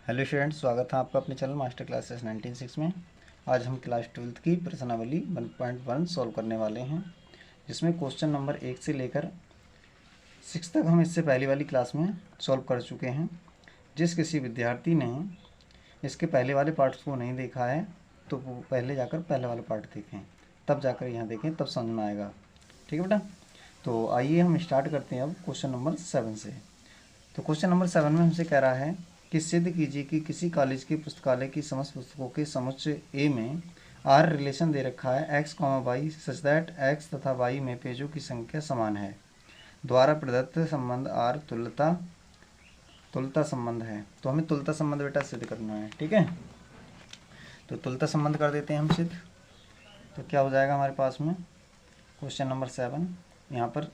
Hello students, स्वागत है आपका अपने चैनल मास्टर क्लासेस 19 में। आज हम क्लास 12th की प्रश्नावली 1.1 सॉल्व करने वाले हैं, जिसमें क्वेश्चन नंबर 1 से लेकर 6 तक हम इससे पहली वाली क्लास में सॉल्व कर चुके हैं। जिस किसी विद्यार्थी ने इसके पहले वाले पार्ट्स को नहीं देखा है तो वो पहले जाकर पहले वाला पार्ट देखें, तब जाकर यहाँ देखें, तब समझ में आएगा। ठीक है बेटा। तो आइए हम स्टार्ट करते हैं अब क्वेश्चन नंबर 7 से। तो क्वेश्चन नंबर 7 में हमसे कह रहा है कि सिद्ध कीजिए कि किसी कॉलेज की पुस्तकालय की समस्त पुस्तकों के समुच्चय ए में आर रिलेशन दे रखा है x comma y such that x तथा वाई में पेजों की संख्या समान है। द्वारा प्रदत्त संबंध आर तुल्यता संबंध है। तो हमें तुल्यता संबंध बेटा सिद्ध करना है। ठीक है, तो तुल्यता संबंध कर देते हैं हम सिद्ध। तो क्या हो जाएगा हमारे पास में क्वेश्चन नंबर 7, यहाँ पर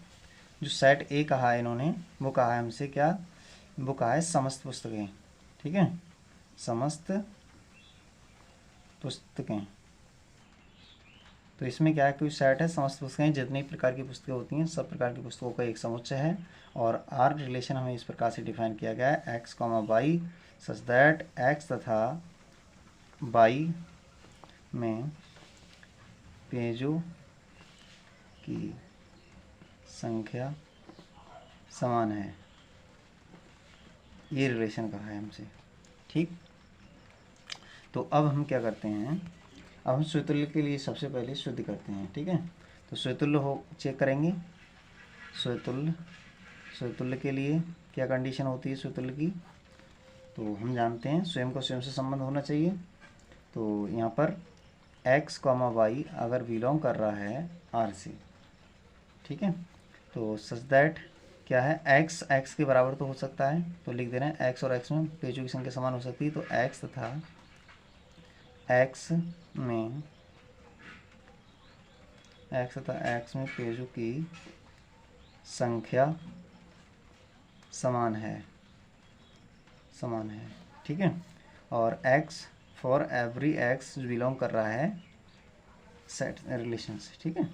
जो सेट ए कहा है इन्होंने, वो कहा है हमसे क्या, वो कहा है समस्त पुस्तकें। ठीक है, समस्त पुस्तकें। तो इसमें क्या है, कोई सेट है, समस्त पुस्तकें, जितनी प्रकार की पुस्तकें होती हैं सब प्रकार की पुस्तकों का एक समुच्चय है। और आर रिलेशन हमें इस प्रकार से डिफाइन किया गया है x comma y such that x तथा वाई में पेजों की संख्या समान है। ये रिलेशन कहा है हमसे। ठीक, तो अब हम क्या करते हैं, अब हम स्वतुल्य के लिए सबसे पहले शुद्ध करते हैं। ठीक है, तो स्वतुल्य हो चेक करेंगे। स्वतुल्य के लिए क्या कंडीशन होती है स्वतुल्य की, तो हम जानते हैं स्वयं को स्वयं से संबंध होना चाहिए। तो यहाँ पर x कॉमा वाई अगर बिलोंग कर रहा है r से, ठीक है, तो सच दैट क्या है, x के बराबर तो हो सकता है, तो लिख दे रहे हैं x और x में पेजों की संख्या समान हो सकती है। तो x तथा x में पेजों की संख्या समान है। ठीक है, और x for every x belong कर रहा है सेट रिलेशन से। ठीक है,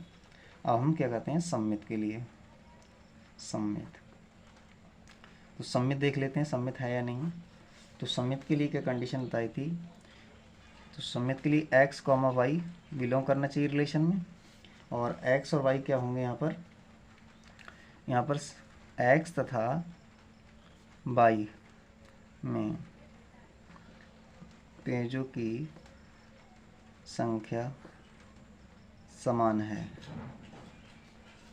अब हम क्या करते हैं सम्मित के लिए, तो सम्मित देख लेते हैं सम्मित है या नहीं। तो सम्मित के लिए क्या कंडीशन बताई थी, तो सम्मित के लिए x कॉमा वाई बिलोंग करना चाहिए रिलेशन में, और x और y क्या होंगे यहाँ पर x तथा y में पेजों की संख्या समान है।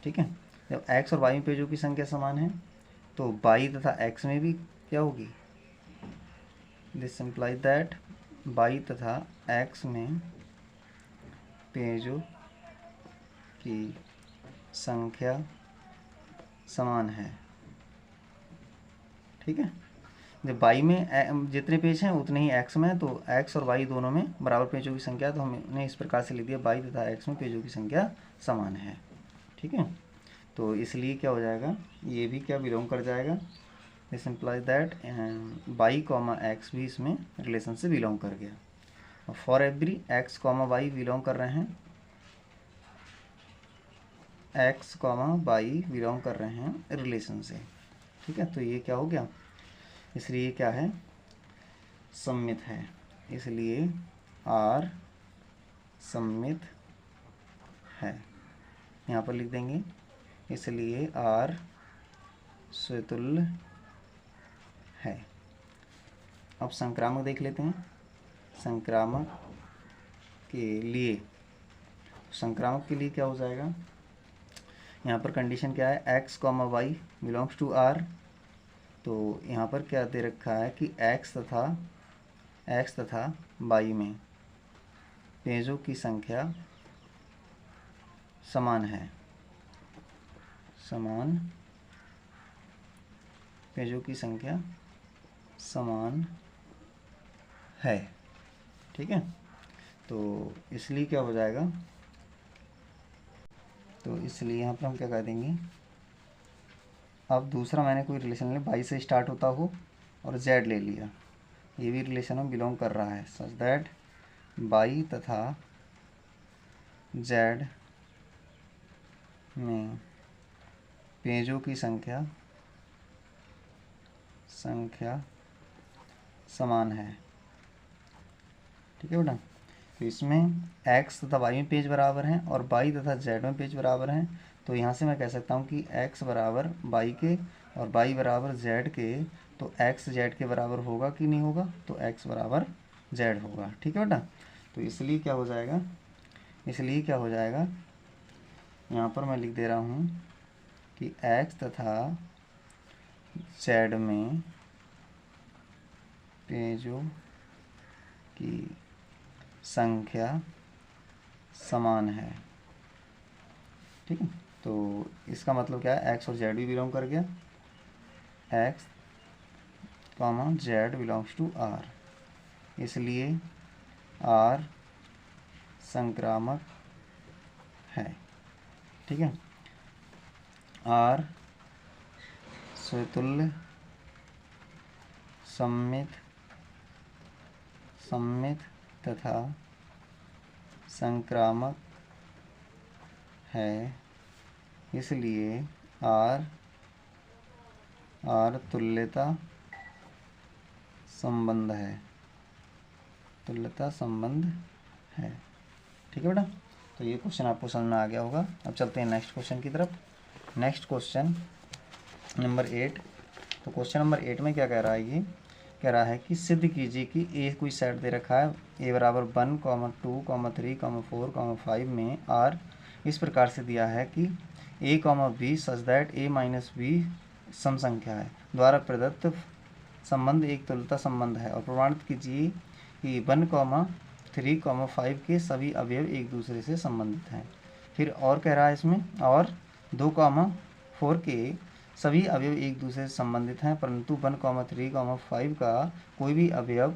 ठीक है, जब x और y में पेजों की संख्या समान है तो y तथा x में भी क्या होगी, दिस इम्प्लाई दैट y तथा x में पेजों की संख्या समान है। ठीक है, जब y में जितने पेज हैं उतने ही x में, तो x और y दोनों में बराबर पेजों की संख्या, तो हमने इस प्रकार से लिख दिया y तथा x में पेजों की संख्या समान है। ठीक है, तो इसलिए क्या हो जाएगा, ये भी क्या बिलोंग कर जाएगा, this implies that y comma x भी इसमें रिलेशन से बिलोंग कर गया। और for every x comma y belong कर रहे हैं, x कॉमा वाई बिलोंग कर रहे हैं रिलेशन से। ठीक है, तो ये क्या हो गया, इसलिए क्या है, सम्मित है, इसलिए R सम्मित है। यहाँ पर लिख देंगे, इसलिए R स्वतुल्य है। अब संक्रामक देख लेते हैं। संक्रामक के लिए क्या हो जाएगा, यहाँ पर कंडीशन क्या है, x comma y belongs to R। तो यहाँ पर क्या दे रखा है कि x तथा y में पेजों की संख्या समान है, पेजों की संख्या समान है। ठीक है, तो इसलिए क्या हो जाएगा, तो इसलिए यहाँ पर हम क्या कर देंगे, अब दूसरा मैंने कोई रिलेशन ले बाई से स्टार्ट होता हो और z ले लिया, ये भी रिलेशन में बिलोंग कर रहा है सच दैट बाई तथा z में पेजों की संख्या समान है। ठीक है बेटा, तो इसमें x तथा y में पेज बराबर हैं और y तथा z में पेज बराबर हैं। तो यहाँ से मैं कह सकता हूँ कि x बराबर y के और y बराबर z के, तो x z के बराबर होगा कि नहीं होगा, तो x बराबर z होगा। ठीक है बेटा, तो इसलिए क्या हो जाएगा, यहाँ पर मैं लिख दे रहा हूँ कि x तथा z में पेजों की संख्या समान है। ठीक है, तो इसका मतलब क्या है, x और z भी बिलोंग कर गया, x comma z belongs to r, इसलिए r संक्रामक है। ठीक है, r स्वतुल्य सममित तथा संक्रामक है, इसलिए r तुल्यता संबंध है। ठीक है बेटा, तो ये क्वेश्चन आपको समझ में आ गया होगा। अब चलते हैं नेक्स्ट क्वेश्चन की तरफ। Next question number 8। तो क्वेश्चन नंबर 8 में क्या कह रहा है, ये कह रहा है कि सिद्ध कीजिए कि ए कोई सेट दे रखा है, ए बराबर 1, 2, 3, 4, 5 में आर इस प्रकार से दिया है कि a b such that A minus b सम संख्या है, द्वारा प्रदत्त संबंध एक तुल्यता संबंध है और प्रमाणित कीजिए कि 1, 3, 5 के सभी अवयव एक दूसरे से संबंधित हैं। फिर और कह रहा है इसमें, और 2, 4 के सभी अवयव एक दूसरे से संबंधित हैं, परंतु 1, 3, 5 का कोई भी अवयव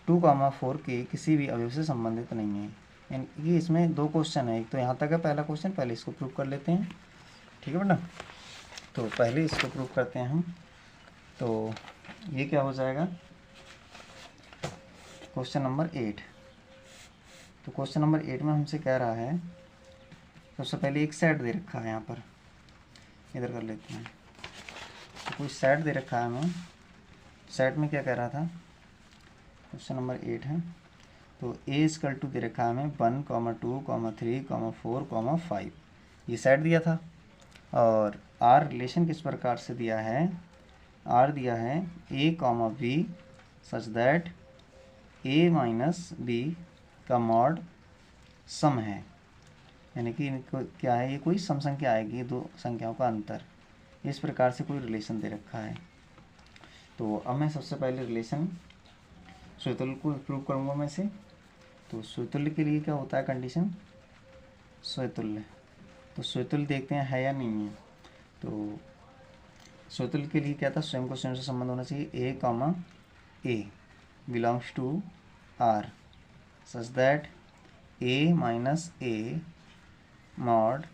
2, 4 के किसी भी अवयव से संबंधित नहीं है। यानी कि इसमें 2 क्वेश्चन है, एक तो यहाँ तक है पहला क्वेश्चन, पहले इसको प्रूव कर लेते हैं। ठीक है बेटा, तो पहले इसको प्रूव करते हैं हम। तो ये क्या हो जाएगा, क्वेश्चन नंबर 8। तो क्वेश्चन नंबर 8 में हमसे कह रहा है, सबसे पहले एक सेट दे रखा है, यहाँ पर इधर कर लेते हैं। तो कोई सेट दे रखा है हमें, सेट में क्या कह रहा था, क्वेश्चन नंबर 8 है, तो ए इक्वल टू दे रखा है हमें 1, 2, 3, 4, 5, ये सेट दिया था। और आर रिलेशन किस प्रकार से दिया है, आर दिया है a b such that A minus b का मॉड सम है, यानी कि क्या है, ये कोई सम संख्या आएगी, दो संख्याओं का अंतर, इस प्रकार से कोई रिलेशन दे रखा है। तो अब मैं सबसे पहले रिलेशन स्वतुल्य को प्रूव करूँगा मैं से। तो स्वतुल्य के लिए क्या होता है कंडीशन, स्वतुल्य, तो स्वतुल्य देखते हैं है या नहीं है। तो स्वतुल्य के लिए क्या था, स्वयं को स्वयं से संबंध होना चाहिए, A belongs to R such that A minus A mod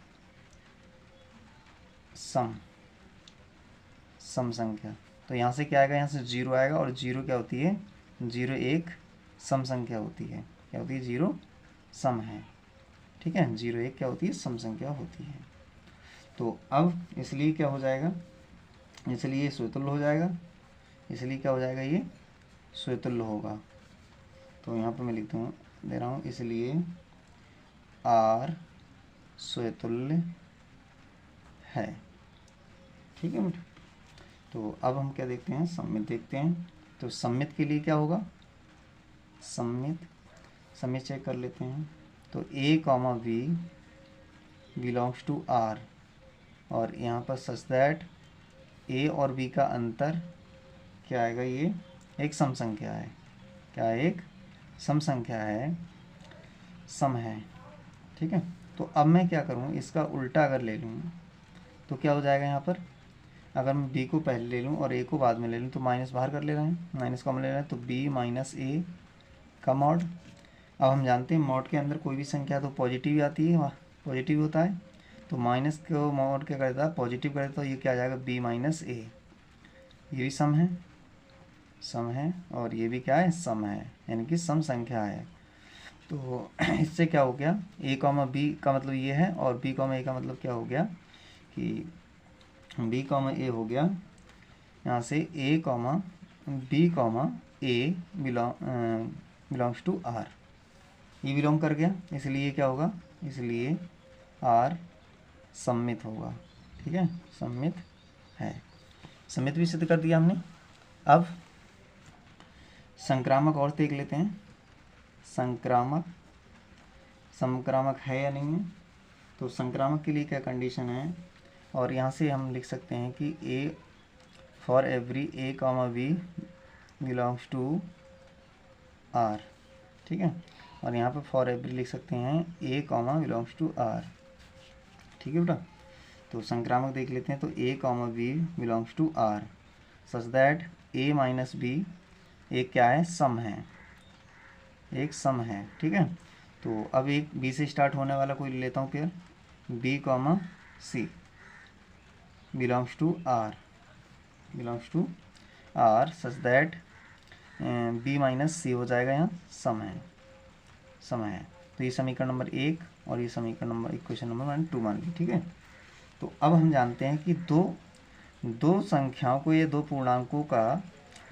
सम संख्या। तो यहाँ से क्या आएगा, यहाँ से 0 आएगा, और 0 क्या होती है, 0 एक सम संख्या होती है, क्या होती है, 0 सम है। ठीक है, 0 एक क्या होती है, सम संख्या होती है। तो अब इसलिए क्या हो जाएगा, इसलिए ये स्वतुल्य हो जाएगा, इसलिए क्या हो जाएगा, ये स्वतुल्य होगा। तो यहाँ पर मैं लिखता हूँ, दे रहा हूँ, इसलिए आर स्वतुल्य है। ठीक है बेटा, तो अब हम क्या देखते हैं, सममित देखते हैं। तो सममित के लिए क्या होगा, सममित चेक कर लेते हैं। तो a b belongs to R, और यहाँ पर सच दैट ए और बी का अंतर क्या आएगा, ये एक सम संख्या है, क्या एक सम संख्या है, सम है। ठीक है, तो अब मैं क्या करूँ, इसका उल्टा अगर ले लूँ तो क्या हो जाएगा, यहाँ पर अगर मैं b को पहले ले लूँ और a को बाद में ले लूँ, तो माइनस बाहर कर ले रहे हैं, माइनस कॉमन ले रहे हैं, तो b माइनस a का मॉड। अब हम जानते हैं मॉड के अंदर कोई भी संख्या तो पॉजिटिव ही आती है, पॉजिटिव होता है, तो माइनस को मॉड क्या करता है, पॉजिटिव करता है, तो ये क्या आ जाएगा, b माइनस a, ये भी सम है, और ये भी क्या है, सम है, यानी कि सम संख्या है। तो इससे क्या हो गया, a b का मतलब ये है, और b a का मतलब क्या हो गया कि b a हो गया, यहाँ से a b a belongs to R, ये बिलोंग कर गया, इसलिए क्या होगा, इसलिए आर सम्मित होगा। ठीक है, सम्मित है, सम्मित भी सिद्ध कर दिया हमने। अब संक्रामक और देख लेते हैं, संक्रामक है या नहीं है। तो संक्रामक के लिए क्या कंडीशन है, और यहाँ से हम लिख सकते हैं कि a for every a comma B belongs to R. ठीक है, और यहाँ पे फॉर एवरी लिख सकते हैं A comma belongs to R. ठीक है बेटा, तो संक्रामक देख लेते हैं। तो A comma B belongs to R such that A minus B एक क्या है, सम है, एक सम है। ठीक है, तो अब एक बी से स्टार्ट होने वाला कोई लेता हूँ pair, B comma C belongs to R, belongs to R such that B minus C हो जाएगा, यहाँ सम है, सम है। तो ये समीकरण नंबर 1 और ये समीकरण नंबर इक्वेशन नंबर 2 मान ली। ठीक है, तो अब हम जानते हैं कि दो संख्याओं को, ये दो पूर्णांकों का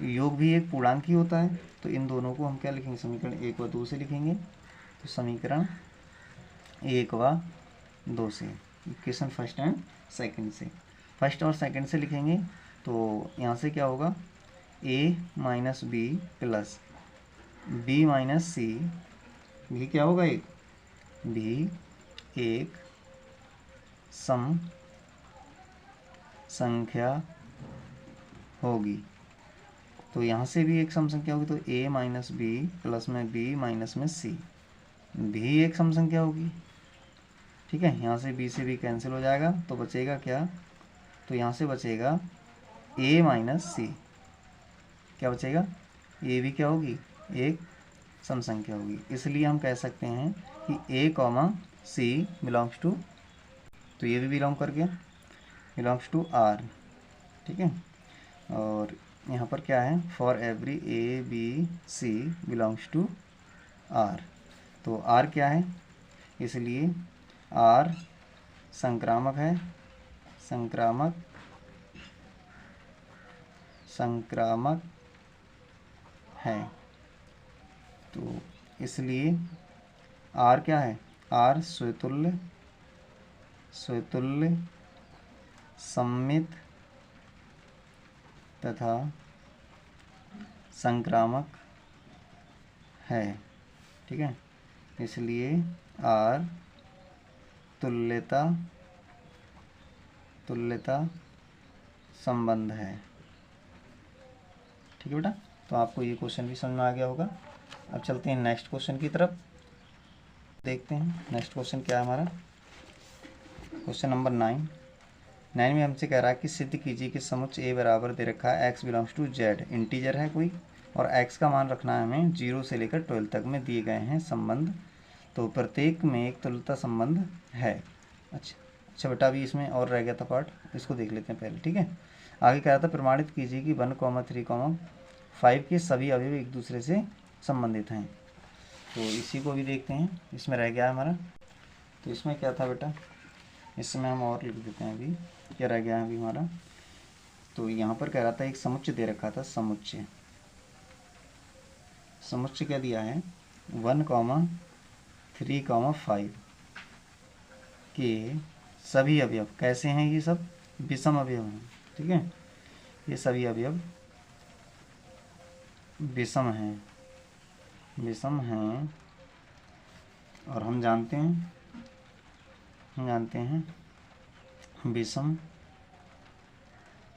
योग भी एक पूर्णांक ही होता है। तो इन दोनों को हम क्या लिखेंगे, समीकरण 1 व 2 से लिखेंगे। तो समीकरण 1 व 2 से, इक्वेशन फर्स्ट एंड सेकंड से, फर्स्ट और सेकंड से लिखेंगे। तो यहाँ से क्या होगा, a minus B plus B minus C, भी क्या होगा, एक भी एक सम संख्या होगी। तो यहाँ से भी एक सम संख्या होगी, तो a माइनस बी प्लस में b माइनस में c भी एक सम संख्या होगी। ठीक है, यहाँ से b से b कैंसिल हो जाएगा, तो बचेगा क्या, तो यहाँ से बचेगा a माइनस सी, क्या बचेगा, a भी क्या होगी, एक सम संख्या होगी। इसलिए हम कह सकते हैं कि a comma C belongs to, तो ये भी बिलोंग कर गया, बिलोंग्स टू आर। ठीक है, और यहाँ पर क्या है, for every a b c belongs to R. तो आर क्या है, इसलिए आर संक्रामक है, संक्रामक है। तो इसलिए आर क्या है, आर स्वतुल्य सम्मित तथा संक्रामक है। ठीक है, इसलिए आर तुल्यता संबंध है। ठीक है बेटा, तो आपको ये क्वेश्चन भी समझ में आ गया होगा। अब चलते हैं नेक्स्ट क्वेश्चन की तरफ, देखते हैं नेक्स्ट क्वेश्चन क्या है हमारा। क्वेश्चन नंबर 9 में हमसे कह रहा है कि सिद्ध कीजिए कि समुच्चय ए बराबर दे रखा है x belongs to z, integer है कोई, और x का मान रखना है हमें 0 से लेकर 12 तक में दिए गए हैं संबंध। तो प्रत्येक में एक तुल्यता संबंध है। अच्छा बेटा, अभी इसमें और रह गया था पार्ट, इसको देख लेते हैं पहले। ठीक है, आगे कह रहा था प्रमाणित कीजिए कि 1,3,5 के सभी अवयव एक दूसरे से संबंधित हैं। तो इसी को भी देखते हैं, इसमें रह गया है हमारा। तो इसमें क्या था बेटा, इसमें हम और लिख देते हैं, अभी क्या रह गया है अभी हमारा। तो यहाँ पर कह रहा था एक समुच्चय दे रखा था, समुच्चय क्या दिया है, 1,3,5 के सभी अवयव कैसे हैं, ये सब विषम अवयव हैं। ठीक है, ये सभी अवयव विषम हैं, और हम जानते हैं विषम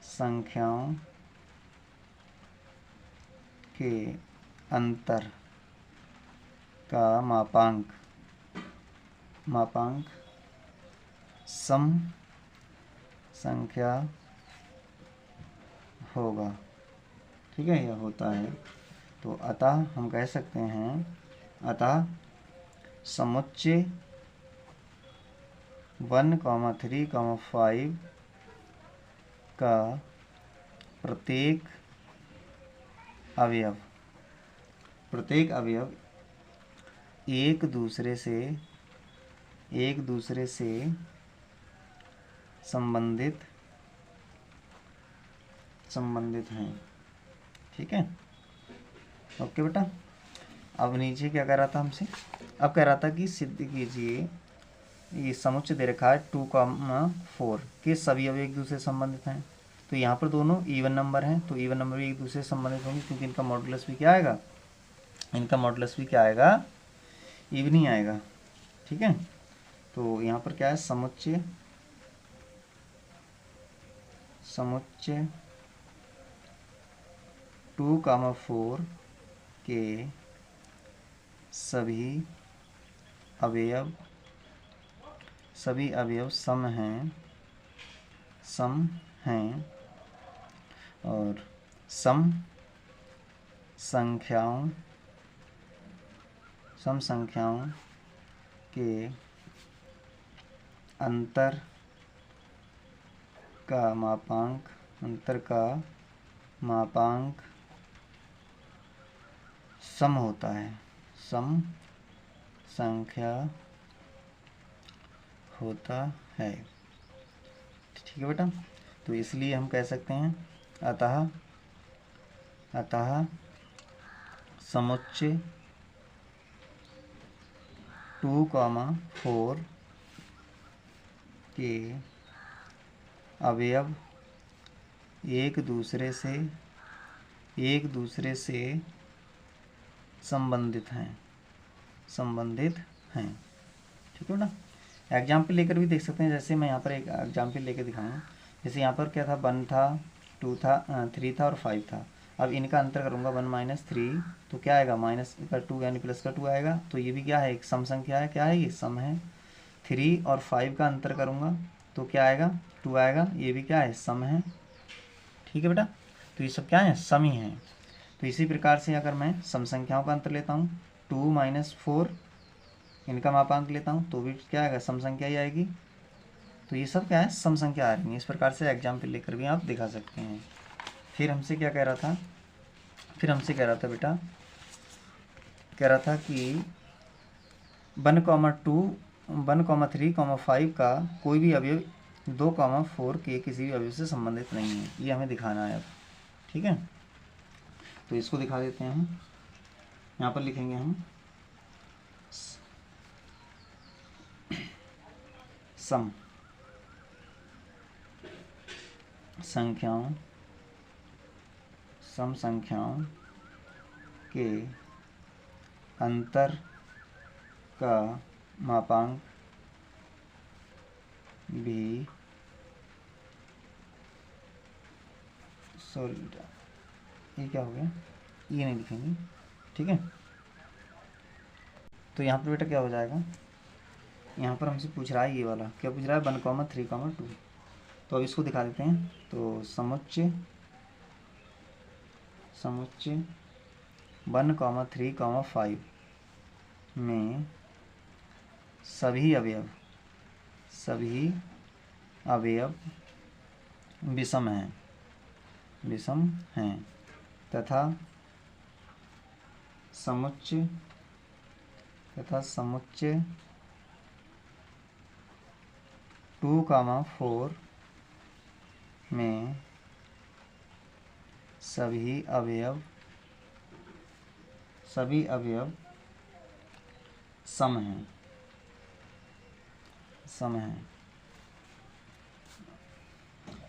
संख्याओं के अंतर का मापांक सम संख्या होगा। ठीक है, यह होता है। तो अतः हम कह सकते हैं, अतः समुच्चय 1,3,5 का प्रत्येक अवयव एक दूसरे से संबंधित हैं। ठीक है, ओके बेटा। अब नीचे क्या कह रहा था हमसे, अब कह रहा था कि सिद्ध कीजिए ये समुच्चय दे रखा है 2,4 के सभी अवयव एक दूसरे से संबंधित हैं। तो यहाँ पर दोनों इवन नंबर हैं, तो इवन नंबर भी एक दूसरे से संबंधित होंगे क्योंकि इनका मॉडुलस भी क्या आएगा, इनका मॉडुलस भी क्या आएगा, इवन ही आएगा। ठीक है, तो यहाँ पर क्या है, समुच्चय 2,4 के सभी अवयव सम हैं और सम संख्याओं के अंतर का मापांक सम होता है, सम संख्या होता है। ठीक है बेटा, तो इसलिए हम कह सकते हैं अतः समुच्चय 2,4 के अवयव एक दूसरे से संबंधित हैं। ठीक है बेटा, एग्जाम्पल लेकर भी देख सकते हैं। जैसे मैं यहाँ पर एक एग्जाम्पल लेकर दिखाऊँ, जैसे यहाँ पर क्या था, 1 था, 2 था, 3 था और 5 था। अब इनका अंतर करूँगा 1 - 3, तो क्या आएगा, माइनस का 2 यानी प्लस का 2 आएगा। तो ये भी क्या है, एक सम संख्या है। क्या है ये, सम है। 3 और 5 का अंतर करूँगा तो क्या आएगा, 2 आएगा। ये भी क्या है, सम है। ठीक है बेटा, तो ये सब क्या है, सम ही है। तो इसी प्रकार से अगर मैं सम संख्याओं का अंतर लेता हूँ, 2 - 4 इनका मापांक लेता हूँ तो भी क्या आएगा, सम संख्या ही आएगी। तो ये सब क्या है, सम संख्या आ रही है। इस प्रकार से एग्जाम्पल लेकर भी आप दिखा सकते हैं। फिर हमसे क्या कह रहा था, बेटा, कह रहा था कि 1,3,5 का कोई भी अवयव 2,4 के किसी भी अवयव से संबंधित नहीं है। ये हमें दिखाना है अब। ठीक है, तो इसको दिखा देते हैं हम। यहाँ पर लिखेंगे हम सम संख्याओं के अंतर का मापांक भी ये क्या हो गया, ये नहीं लिखेंगे। ठीक है, तो यहाँ पर बेटा क्या हो जाएगा, यहाँ पर हमसे पूछ रहा है, ये वाला क्या पूछ रहा है, 1,3,2। तो अब इसको दिखा देते हैं। तो समुच्चय 1,3,5 में सभी अवयव विषम हैं तथा समुच्चय 2,4 में सभी अवयव सम हैं।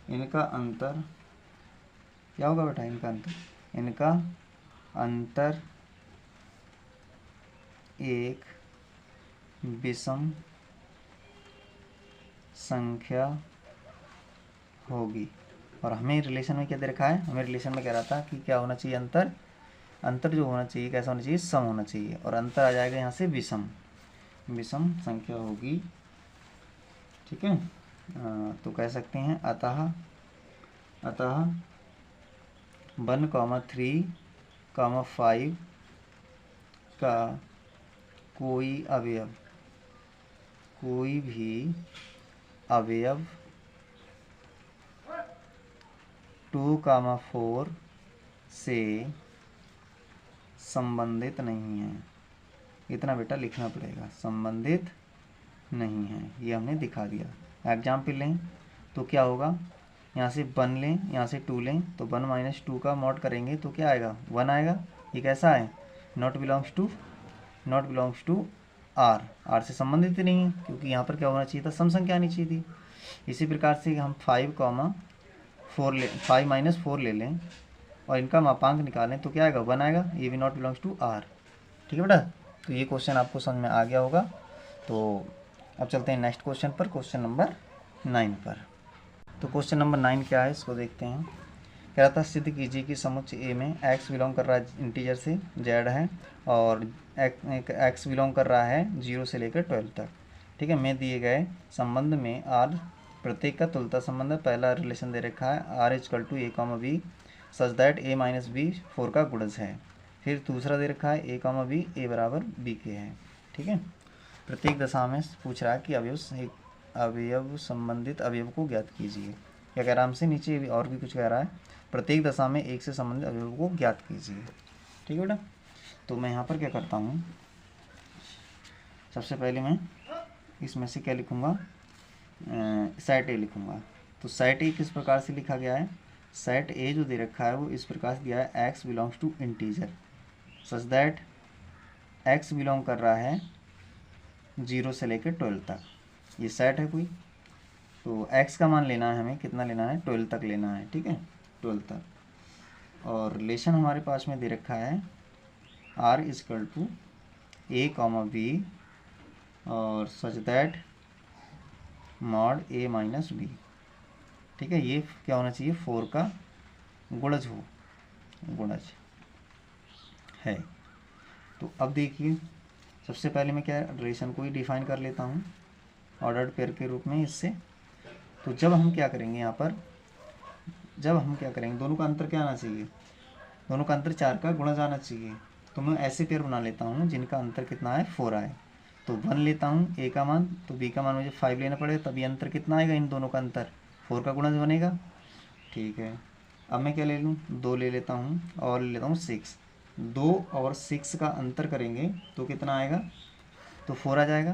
इनका अंतर क्या होगा बेटा, इनका अंतर एक विषम संख्या होगी। और हमें रिलेशन में क्या दे रखा है, हमें रिलेशन में कह रहा था कि क्या होना चाहिए, अंतर जो होना चाहिए कैसा होना चाहिए, सम होना चाहिए। और अंतर आ जाएगा यहाँ से विषम संख्या होगी। ठीक है, तो कह सकते हैं अतः 1,3,5 का कोई भी अवयव 2,4 से संबंधित नहीं है। इतना बेटा लिखना पड़ेगा, संबंधित नहीं है। ये हमने दिखा दिया। एग्जाम्पल लें तो क्या होगा, यहाँ से 1 लें, यहाँ से 2 लें, तो 1 - 2 का मॉड करेंगे तो क्या आएगा, 1 आएगा। ये कैसा है, नॉट बिलोंग्स टू आर से संबंधित ही नहीं है, क्योंकि यहाँ पर क्या होना चाहिए था, सम संख्या आनी चाहिए थी। इसी प्रकार से हम 5 ले लें और इनका मापांक निकालें तो क्या आएगा, 1 आएगा, ये भी नॉट बिलोंग्स टू आर। ठीक है बेटा, तो ये क्वेश्चन आपको समझ में आ गया होगा। तो अब चलते हैं नेक्स्ट क्वेश्चन पर, क्वेश्चन नंबर 9 पर। तो क्वेश्चन नंबर 9 क्या है, इसको देखते हैं। कह रहा था सिद्ध कीजिए कि समुच्चय ए में x बिलोंग कर रहा है इंटीजर से z है, और x बिलोंग कर रहा है 0 से लेकर 12 तक। ठीक है, में दिए गए संबंध में r प्रत्येक का तुलता संबंध है। पहला रिलेशन दे रखा है r = a, b such that a - b 4 का गुणज है। फिर दूसरा दे रखा है a, b a बराबर b के है। ठीक है, प्रत्येक दशा में पूछ रहा है कि अवयव संबंधित अवयव को ज्ञात कीजिए। क्या कह रहा है हमसे, नीचे भी और भी कुछ कह रहा है, प्रत्येक दशा में एक से संबंधित अवयव को ज्ञात कीजिए। ठीक है बेटा, तो मैं यहाँ पर क्या करता हूँ, सबसे पहले मैं इसमें से क्या लिखूँगा, सेट ए लिखूँगा। तो सेट ए किस प्रकार से लिखा गया है, सेट ए जो दे रखा है वो इस प्रकार से दिया है, x belongs to integer such that x belong कर रहा है 0 से लेकर 12 तक। ये सेट है कोई, तो x का मान लेना है हमें, कितना लेना है, 12 तक लेना है। ठीक है, 12 तक। और रिलेशन हमारे पास में दे रखा है r = a, b और such that mod a - b। ठीक है, ये क्या होना चाहिए, 4 का गुणज है। तो अब देखिए, सबसे पहले मैं क्या रिलेशन को ही डिफाइन कर लेता हूँ ऑर्डर्ड पेयर के रूप में इससे। तो जब हम क्या करेंगे यहाँ पर, दोनों का अंतर क्या आना चाहिए, दोनों का अंतर 4 का गुणज आना चाहिए। तो मैं ऐसे पेयर बना लेता हूँ जिनका अंतर कितना है, 4 आए। तो 1 लेता हूँ a का मान, तो b का मान मुझे 5 लेना पड़ेगा, तभी अंतर कितना आएगा, इन दोनों का अंतर 4 का गुणज बनेगा। ठीक है, अब मैं क्या ले लूँ, 2 ले लेता हूँ और ले लेता हूँ 6। 2 और 6 का अंतर करेंगे तो कितना आएगा, तो 4 आ जाएगा।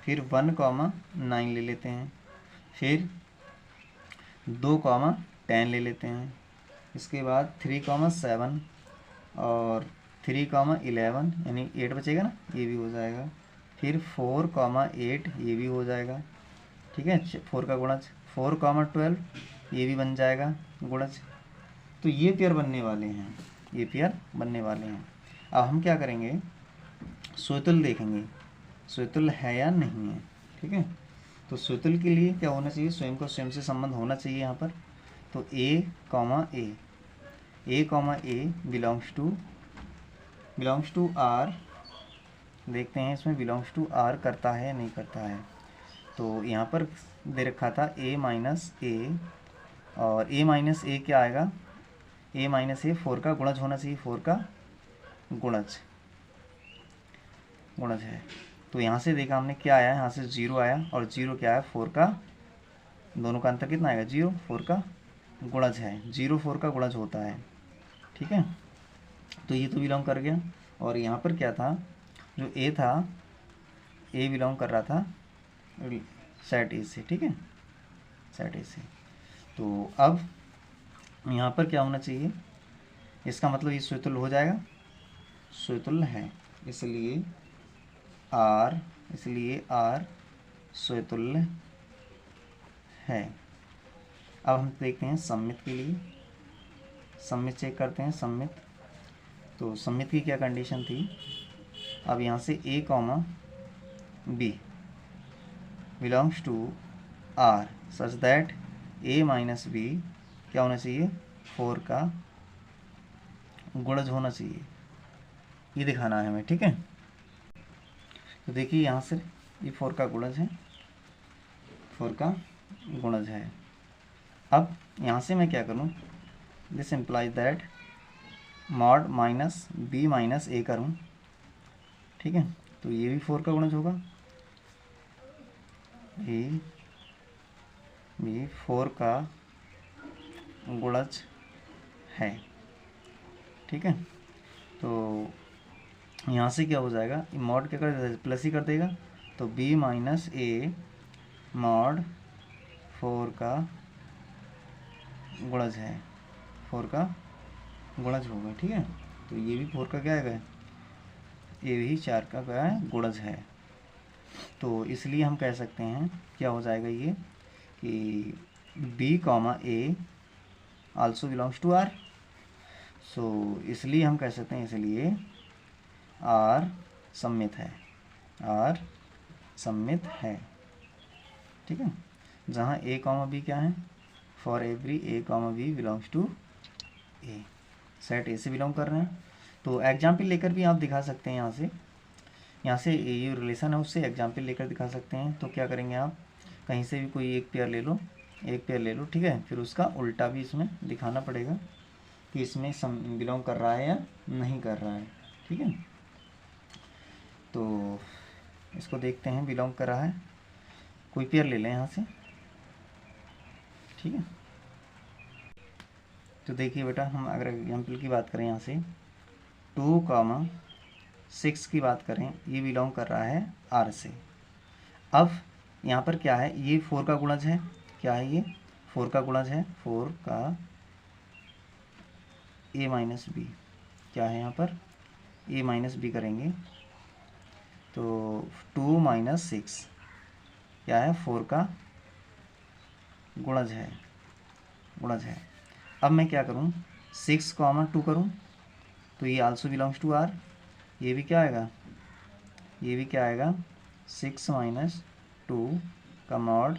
फिर 1, 9 ले लेते हैं, फिर 2, 10 ले लेते हैं। इसके बाद 3, 7 और 3, 11 यानी 8 बचेगा ना, ये भी हो जाएगा। फिर 4, 8 ये भी हो जाएगा। ठीक है, 4 का गुणज। 4, 12 ये भी बन जाएगा गुणज। तो ये पेयर बनने वाले हैं, अब हम क्या करेंगे, स्वतुल्य देखेंगे, स्वतुल्य है या नहीं है। ठीक है, तो स्वतुल्य के लिए क्या होना चाहिए, स्वयं को स्वयं से संबंध होना चाहिए यहाँ पर। तो a, बिलोंग्स टू r। देखते हैं इसमें बिलोंग्स टू r करता है या नहीं करता है। तो यहाँ पर दे रखा था a - और a - क्या आएगा, a - 4 का गुणज होना चाहिए, 4 का गुणज है। तो यहाँ से देखा हमने क्या आया, यहाँ से 0 आया, और 0 क्या आया, 4 का, दोनों का अंतर कितना आएगा, 0, 4 का गुणज है। 0 4 का गुणज होता है। ठीक है, तो ये तो बिलोंग कर गया। और यहाँ पर क्या था, जो a था, a बिलोंग कर रहा था सेट ए से। ठीक है, सेट ए से। तो अब यहाँ पर क्या होना चाहिए, इसका मतलब ये स्वतुल्य हो जाएगा, स्वतुल्य है, इसलिए R स्वतुल्य है। अब हम देखते हैं सममित के लिए, सममित चेक करते हैं, सममित। तो सममित की क्या कंडीशन थी, अब यहाँ से a, b belongs to R such that a - b क्या होना चाहिए, 4 का गुणज होना चाहिए, ये दिखाना है हमें। ठीक है, तो देखिए यहाँ से ये 4 का गुणज है, 4 का गुणज है। अब यहाँ से मैं क्या करूँ, this implies that mod -b - a करूँ। ठीक है, तो ये भी 4 का गुणज होगा, ये भी 4 का गुणज है। ठीक है, तो यहाँ से क्या हो जाएगा, मॉड क्या कर देगा, प्लस ही कर देगा। तो b - a मॉड 4 का गुणज है, 4 का गुणज होगा। ठीक है, तो ये भी 4 का क्या है, ये भी 4 का क्या है, गुणज है। तो इसलिए हम कह सकते हैं क्या हो जाएगा ये कि B comma A also belongs to R। So इसलिए हम कह सकते हैं, इसलिए R सममित है, R सममित है। ठीक है, जहाँ A कॉमा B क्या है, for every A comma B belongs to A, set A से बिलोंग कर रहे हैं। तो एग्जाम्पल लेकर भी आप दिखा सकते हैं, यहाँ से ये रिलेशन है उससे एग्जाम्पल लेकर दिखा सकते हैं। तो क्या करेंगे, आप कहीं से भी कोई एक पेयर ले लो, ठीक है, फिर उसका उल्टा भी इसमें दिखाना पड़ेगा कि इसमें बिलोंग कर रहा है या नहीं कर रहा है। ठीक है, तो इसको देखते हैं, बिलोंग कर रहा है, कोई पेयर ले लें यहाँ से। ठीक है, तो देखिए बेटा, हम अगर एग्जाम्पल की बात करें, यहाँ से 2,6 की बात करें, ये बिलोंग कर रहा है R से। अब यहाँ पर क्या है, ये 4 का गुणज है, क्या है ये 4 का गुणज है, 4 का A माइनस बी, क्या है यहाँ पर A माइनस बी करेंगे तो 2 माइनस 6 क्या है, 4 का गुणज है, अब मैं क्या करूँ, 6 कॉमा 2 करूँ तो ये आल्सो बिलोंग्स टू R, ये भी क्या आएगा, 6 माइनस 2 का मॉड,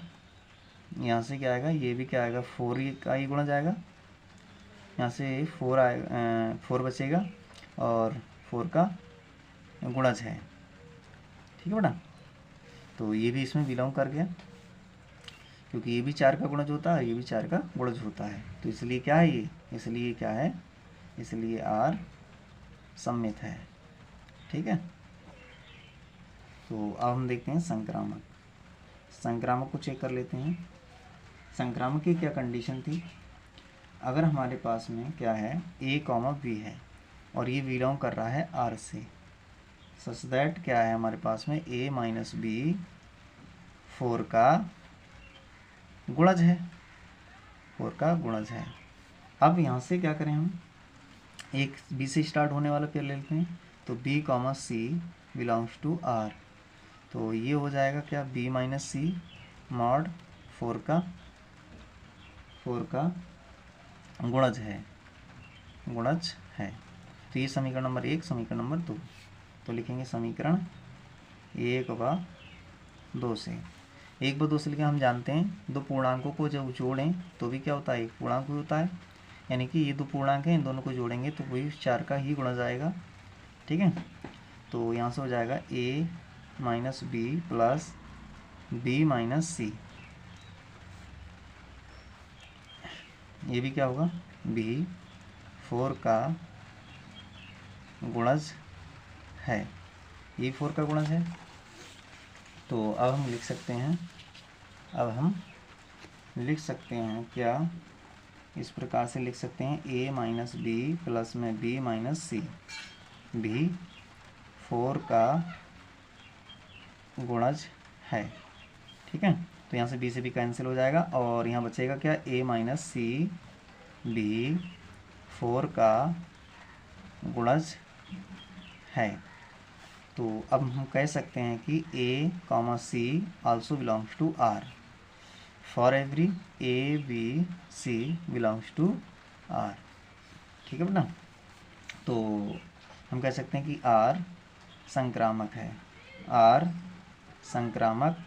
यहाँ से क्या आएगा, ये भी क्या आएगा, 4 का ही गुणज आएगा, यहाँ से 4 आएगा, 4 बचेगा और 4 का गुणज है। ठीक है बेटा, तो ये भी इसमें बिलोंग कर गया, क्योंकि ये भी 4 का गुणज होता है, ये भी 4 का गुणज होता है। तो इसलिए क्या है ये, इसलिए क्या है, इसलिए R सममित है। ठीक है, तो अब हम देखते हैं संक्रामक को चेक कर लेते हैं। संक्रामक की क्या कंडीशन थी, अगर हमारे पास में क्या है, A कॉमा B है और ये बिलोंग कर रहा है R से, सच दैट क्या है हमारे पास में A माइनस बी 4 का गुणज है, 4 का गुणज है। अब यहाँ से क्या करें, हम एक B से स्टार्ट होने वाला पेयर ले लेते हैं, तो B comma C belongs to R, तो ये हो जाएगा क्या, B माइनस सी मॉड 4 का गुणज है। तो ये समीकरण नंबर 1, समीकरण नंबर 2, तो लिखेंगे समीकरण 1 व 2 से, 1 व 2 से लिखे, हम जानते हैं दो पूर्णांकों को जब जोड़ें तो भी क्या होता है, एक पूर्णांक ही होता है, यानी कि ये दो पूर्णांक हैं, इन दोनों को जोड़ेंगे तो वही 4 का ही गुणज आएगा। ठीक है, तो यहाँ से हो जाएगा A minus B plus B minus C, ये भी क्या होगा, B 4 का गुणज है, ये 4 का गुणज है। तो अब हम लिख सकते हैं, क्या इस प्रकार से लिख सकते हैं, A माइनस बी प्लस में B माइनस सी, भी 4 का गुणज है। ठीक है, तो यहाँ से B से B कैंसिल हो जाएगा और यहाँ बचेगा क्या, A माइनस सी भी 4 का गुणज है। तो अब हम कह सकते हैं कि A comma C also belongs to R, for every A B C belongs to R। ठीक है बेटा, तो हम कह सकते हैं कि R संक्रामक है, R संक्रामक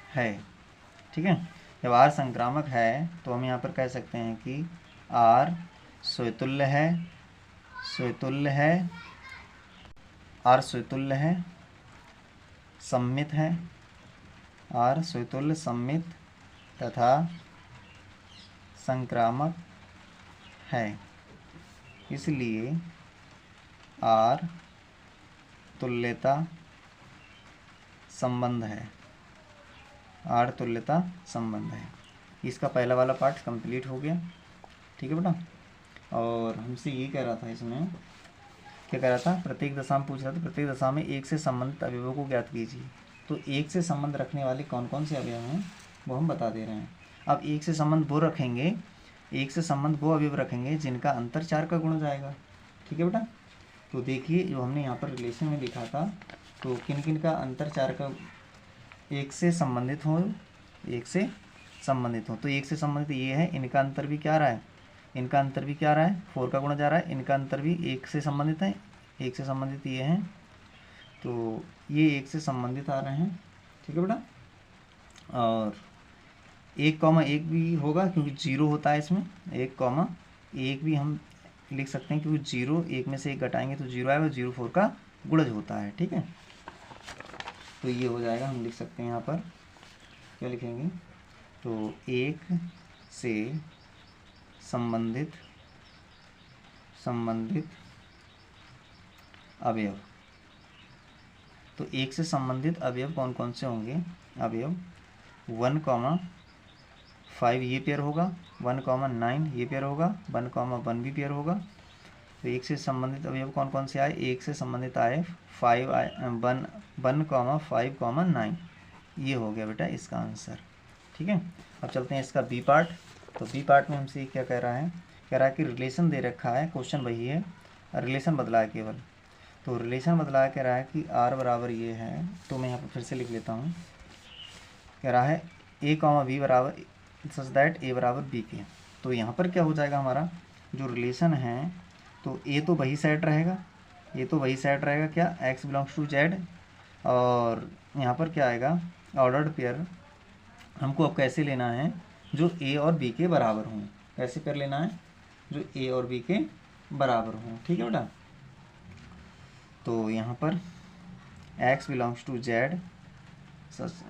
है। ठीक है, जब R संक्रामक है तो हम यहाँ पर कह सकते हैं कि R स्वतुल्य है, सममित है, R स्वतुल्य सममित तथा संक्रामक है। इसलिए R तुल्यता संबंध है, R तुल्यता संबंध है। इसका पहला वाला पार्ट कंप्लीट हो गया। ठीक है बेटा, और हमसे ये कह रहा था, इसमें क्या कह रहा था, प्रत्येक दशा में पूछ रहा था, प्रत्येक दशा में एक से संबंधित अवयवों को ज्ञात कीजिए। तो एक से संबंध रखने वाले कौन कौन से अवयव हैं वो हम बता दे रहे हैं। अब एक से संबंध वो अवयव रखेंगे जिनका अंतर 4 का गुणज आएगा। ठीक है बेटा। तो देखिए जो हमने यहाँ पर रिलेशन में लिखा था, तो किन किन का अंतर 4 का एक से संबंधित हो, एक से संबंधित हो, तो एक से संबंधित ये है, इनका अंतर भी क्या रहा है, इनका अंतर भी क्या रहा है, 4 का गुणा जा रहा है, इनका अंतर भी एक से संबंधित है, एक से संबंधित ये हैं, तो ये एक से संबंधित आ रहे हैं, ठीक है बेटा। और 1,1 भी होगा क्योंकि 0 होता है इसमें, 1,1 भी हम लिख सकते हैं क्योंकि 0 1 में से 1 घटाएंगे तो 0 आएगा, 0 4 का गुणज होता है, ठीक है। तो ये हो जाएगा, हम लिख सकते हैं यहाँ पर क्या लिखेंगे, तो 1 से संबंधित अवयव, तो 1 से संबंधित अवयव कौन कौन से होंगे, अवयव 1,5 ये पेयर होगा, 1,9 ये पेयर होगा, 1,1 भी पेयर होगा। तो 1 से संबंधित अवयव कौन कौन से आए, 1 से संबंधित आए 5 आए, 1,5,9, ये हो गया बेटा इसका आंसर, ठीक है। अब चलते हैं इसका बी पार्ट। तो बी पार्ट में हमसे क्या कह रहा है, कह रहा है कि रिलेशन दे रखा है, क्वेश्चन वही है, रिलेशन बदला है केवल। तो रिलेशन बदला है, कह रहा है कि r बराबर ये है, तो मैं यहाँ पर फिर से लिख लेता हूँ। कह रहा है a, b बराबर सच दैट a बराबर b के। तो यहाँ पर क्या हो जाएगा, हमारा जो रिलेशन है, तो a तो वही सेट रहेगा, ये तो वही सेट रहेगा क्या, x बिलोंग्स टू z, और यहाँ पर क्या आएगा, ऑर्डर्ड पेयर हमको अब कैसे लेना है, जो a और b के बराबर हों, कैसे पेयर लेना है, जो a और b के बराबर हों, ठीक है बेटा। तो यहाँ पर x बिलोंग्स टू z,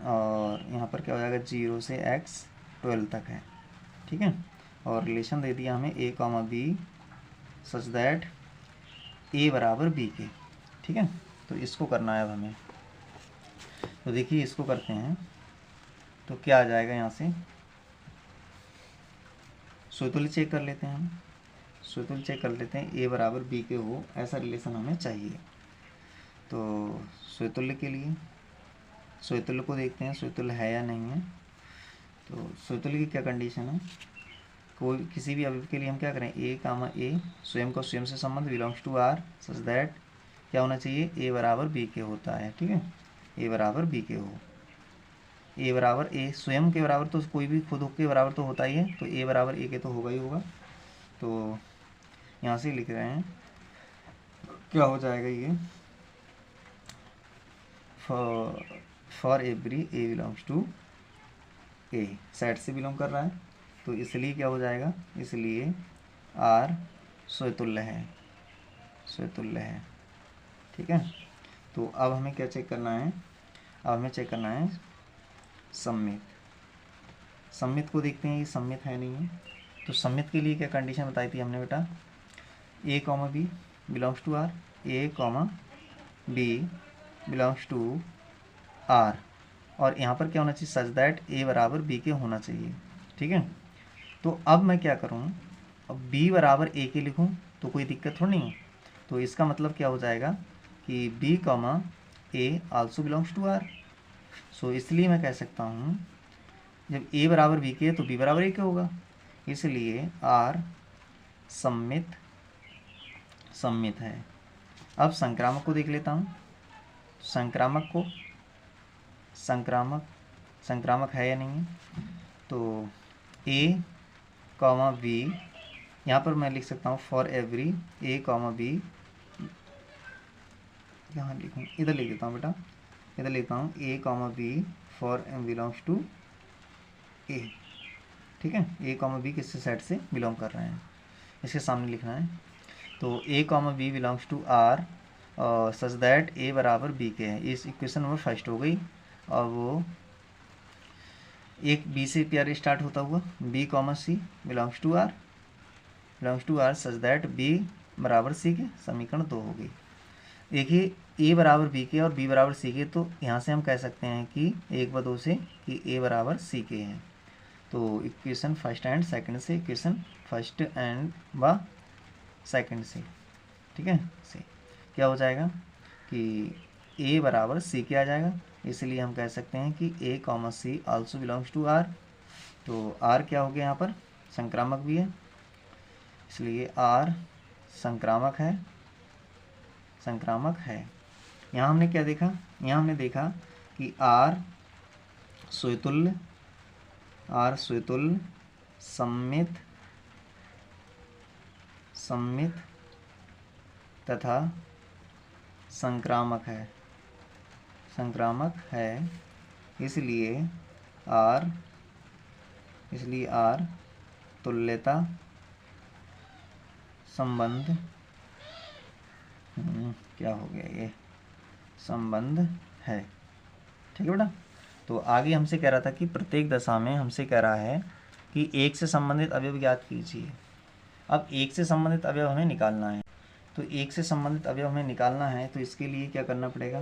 और यहाँ पर क्या हो जाएगा 0 से x 12 तक है, ठीक है। और रिलेशन दे दिया हमें a, b such that a बराबर b के, ठीक है। तो इसको करना है अब हमें, तो देखिए इसको करते हैं, तो क्या आ जाएगा, यहाँ से स्वतुल्य चेक कर लेते हैं हम, स्वतुल्य चेक कर लेते हैं, a बराबर b के हो, ऐसा रिलेशन हमें चाहिए। तो स्वतुल्य के लिए स्वतुल्य को देखते हैं, स्वतुल्य है या नहीं है। तो स्वतुल्य की क्या कंडीशन है, कोई किसी भी अवयव के लिए हम क्या करें, a, स्वयं का स्वयं से संबंध belongs to r such that क्या होना चाहिए, a बराबर b के होता है, ठीक है, a बराबर b के हो, a बराबर a स्वयं के बराबर, तो कोई भी खुद के बराबर तो होता ही है, तो a बराबर a के तो होगा ही होगा। तो यहाँ से लिख रहे हैं क्या हो जाएगा, ये for every a belongs to a, set से बिलोंग कर रहा है, तो इसलिए क्या हो जाएगा, इसलिए r स्वतुल्य है, स्वतुल्य है, ठीक है। तो अब हमें क्या चेक करना है, अब हमें चेक करना है सम्मित, सम्मित को देखते हैं, ये सम्मित है नहीं है। तो सम्मित के लिए क्या कंडीशन बताई थी हमने बेटा, a, b belongs to r, a, b belongs to r, और यहाँ पर क्या होना चाहिए, सच दैट a बराबर b के होना चाहिए, ठीक है। तो अब मैं क्या करूँ, अब b बराबर a के लिखूँ तो कोई दिक्कत थोड़ी नहीं है। तो इसका मतलब क्या हो जाएगा कि b, a also belongs to r। So इसलिए मैं कह सकता हूँ जब a बराबर b के है तो b बराबर a के होगा, इसलिए r सम्मित है। अब संक्रामक को देख लेता हूँ, संक्रामक है या नहीं है। तो a, b, यहाँ पर मैं लिख सकता हूँ फॉर एवरी a, b, यहाँ लिखूँ, इधर लिख देता हूँ बेटा, इधर लिखता हूँ a, b for belongs to a, ठीक है। a, b किससे सेट से बिलोंग कर रहे हैं, इसके सामने लिखना है। तो a, b belongs to r such that a बराबर b के है, इस इक्वेशन नंबर फर्स्ट हो गई। और वो एक b से पेयर स्टार्ट होता हुआ b, c belongs to r such that b बराबर c के, समीकरण 2 हो गई। देखिए a बराबर b के और b बराबर c के, तो यहाँ से हम कह सकते हैं कि 1/2 से कि a बराबर c के है। तो इक्वेशन फर्स्ट एंड सेकंड से, इक्वेशन फर्स्ट एंड व सेकंड से, ठीक है, से क्या हो जाएगा कि a बराबर c के आ जाएगा, इसलिए हम कह सकते हैं कि a, c also belongs to r। तो r क्या हो गया, यहाँ पर संक्रामक भी है, इसलिए r संक्रामक है, संक्रामक है। यहाँ हमने क्या देखा, यहाँ हमने देखा कि R स्वतुल्य, R स्वतुल्य सम्मित, सम्मित तथा संक्रामक है, संक्रामक है। इसलिए R तुल्यता संबंध, क्या हो गया ये, संबंध है। ठीक है बेटा। तो आगे हमसे कह रहा था कि प्रत्येक दशा में हमसे कह रहा है कि एक से संबंधित अवयव ज्ञात कीजिए। अब एक से संबंधित अवयव हमें निकालना है, तो एक से संबंधित अवयव हमें निकालना है, तो इसके लिए क्या करना पड़ेगा,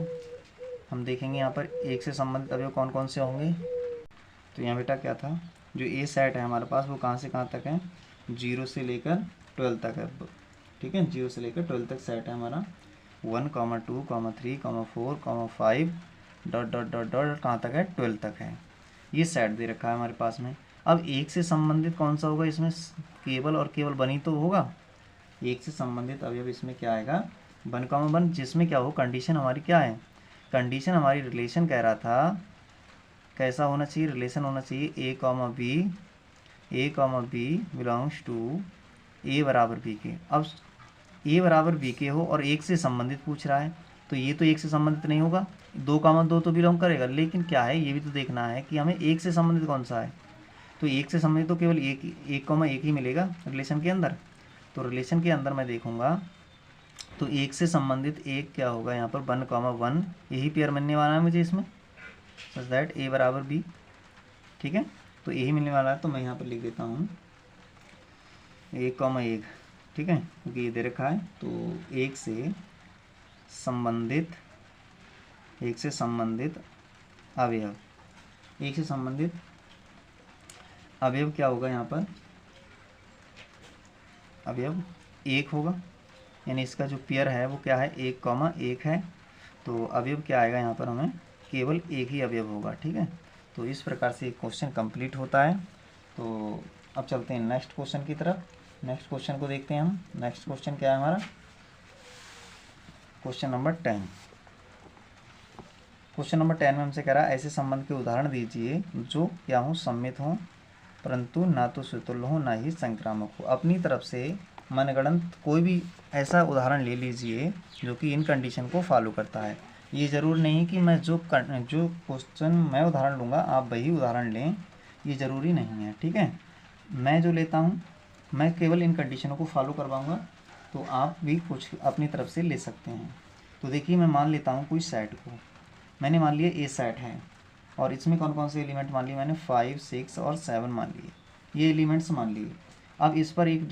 हम देखेंगे यहाँ पर एक से संबंधित अवयव कौन कौन से होंगे। तो यहाँ बेटा क्या था, जो ए सेट है हमारे पास वो कहाँ से कहाँ तक है, 0 से लेकर 12 तक है। ठीक है, 0 से लेकर 12 तक सेट है हमारा, 1, 2, 3, 4, 5 डॉट डॉट डॉट डॉट कहाँ तक है, 12 तक है। ये सेट दे रखा है हमारे पास में। अब एक से संबंधित कौन सा होगा, इसमें केवल और केवल 1 ही तो होगा। एक से संबंधित अवयव इसमें क्या आएगा, 1, जिसमें क्या हो, कंडीशन हमारी क्या है, कंडीशन हमारी रिलेशन कह रहा था कैसा होना चाहिए, रिलेशन होना चाहिए A, B belongs to A बराबर B के। अब A बराबर B के हो और एक से संबंधित पूछ रहा है, तो ये तो एक से संबंधित नहीं होगा, 2, 2 तो बिलोंग करेगा। लेकिन क्या है, ये भी तो देखना है कि हमें एक से संबंधित कौन सा है। तो एक से संबंधित तो केवल एक ही मिलेगा रिलेशन के अंदर। तो रिलेशन के अंदर मैं देखूंगा तो एक से संबंधित एक क्या होगा, यहाँ पर 1, 1 यही पेयर मिलने वाला है मुझे इसमें, सच दैट A बराबर B। ठीक है, तो यही मिलने वाला है। तो मैं यहाँ पर लिख देता हूँ 1, 1। ठीक है, क्योंकि ये दे रखा है। तो एक से संबंधित अवयव, एक से संबंधित अवयव क्या होगा, यहाँ पर अवयव 1 होगा, यानी इसका जो पेयर है वो क्या है, 1, 1 है। तो अवयव क्या आएगा यहाँ पर, हमें केवल एक ही अवयव होगा। ठीक है, तो इस प्रकार से एक क्वेश्चन कंप्लीट होता है। तो अब चलते हैं नेक्स्ट क्वेश्चन की तरफ। नेक्स्ट क्वेश्चन को देखते हैं हम। नेक्स्ट क्वेश्चन क्या है हमारा, क्वेश्चन नंबर 10। क्वेश्चन नंबर 10 में हमसे कह रहा है ऐसे संबंध के उदाहरण दीजिए जो क्या हो, सम्मित हो परंतु ना तो स्वतुल्य हो ना ही संक्रामक हो। अपनी तरफ से मनगढ़ंत कोई भी ऐसा उदाहरण ले लीजिए जो कि इन कंडीशन को फॉलो करता है। ये ज़रूर नहीं कि मैं जो क्वेश्चन मैं उदाहरण लूँगा आप वही उदाहरण लें, ये ज़रूरी नहीं है। ठीक है, मैं जो लेता हूँ मैं केवल इन कंडीशनों को फॉलो करवाऊँगा, तो आप भी कुछ अपनी तरफ से ले सकते हैं। तो देखिए, मैं मान लेता हूँ कोई सेट को, मैंने मान लिया ए सेट है और इसमें कौन कौन से एलिमेंट मान लिए मैंने, 5, 6 और 7 मान लिए, ये एलिमेंट्स मान लिए। अब इस पर एक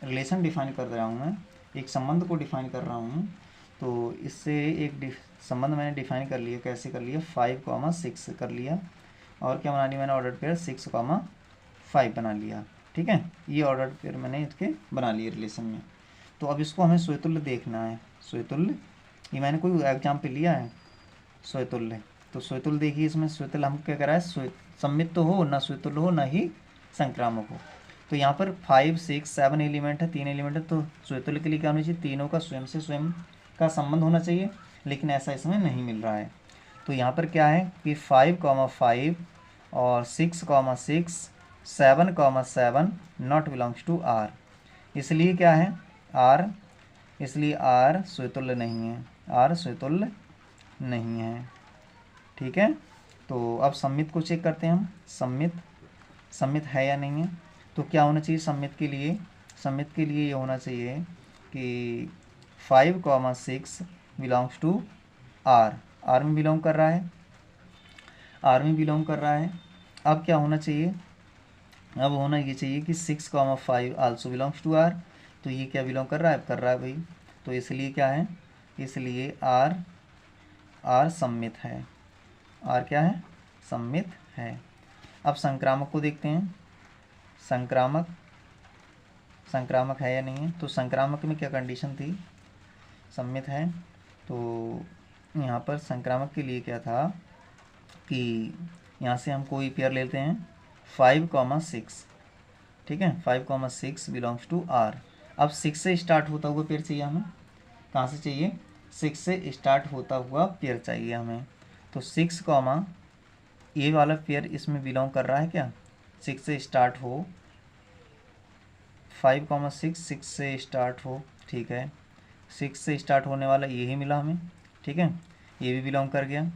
रिलेशन डिफाइन कर रहा हूँ मैं, एक संबंध को डिफाइन कर रहा हूँ। तो इससे एक संबंध मैंने डिफाइन कर लिया, कैसे कर लिया, 5, 6 कर लिया, और क्या बना लिया मैंने, ऑर्डर पेयर 6, 5 बना लिया। ठीक है, ये ऑर्डर पेयर मैंने इसके बना लिए रिलेशन में। तो अब इसको हमें स्वतुल्य देखना है। स्वतुल्य, ये मैंने कोई एग्जाम्पल लिया है स्वतुल्य, तो स्वतुल्य देखिए, इसमें स्वतुल्य हम क्या करा है, सम्मित तो हो ना स्वतुल्य हो ना ही संक्रामक हो। तो यहाँ पर 5, 6, 7 एलिमेंट है, 3 एलिमेंट है, तो स्वतुल्य के लिए क्या होना चाहिए, तीनों का स्वयं से स्वयं का संबंध होना चाहिए, लेकिन ऐसा इसमें नहीं मिल रहा है। तो यहाँ पर क्या है कि 5, 5 और 6, 7, नॉट बिलोंग्स टू R। इसलिए क्या है R, इसलिए R स्वतुल्य नहीं है, R स्वतुल्य नहीं है। ठीक है, तो अब सम्मित को चेक करते हैं हम, सम्मित है या नहीं है। तो क्या होना चाहिए सम्मित के लिए, सम्मित के लिए ये होना चाहिए कि 5, 6 बिलोंग्स टू R, R में बिलोंग कर रहा है, R में बिलोंग कर रहा है। अब क्या होना चाहिए, अब होना ये चाहिए कि 6, 5 आल्सो बिलोंग्स टू R। तो ये क्या बिलोंग कर रहा है, भाई। तो इसलिए क्या है, इसलिए R सम्मित है, R क्या है, सम्मित है। अब संक्रामक को देखते हैं, संक्रामक है या नहीं है। तो संक्रामक में क्या कंडीशन थी, सम्मित है। तो यहाँ पर संक्रामक के लिए क्या था कि यहाँ से हम कोई पेयर लेते हैं 5, 6। ठीक है, 5, 6 बिलोंग्स टू R। अब 6 से स्टार्ट होता हुआ पेयर चाहिए हमें। कहाँ से चाहिए? 6 से स्टार्ट होता हुआ पेयर चाहिए हमें। तो 6 कॉमा ये वाला पेयर इसमें बिलोंग कर रहा है क्या? 6 से स्टार्ट हो, 5,6 6 से स्टार्ट हो, ठीक है। 6 से स्टार्ट होने वाला यही मिला हमें, ठीक है, ये भी बिलोंग कर गया।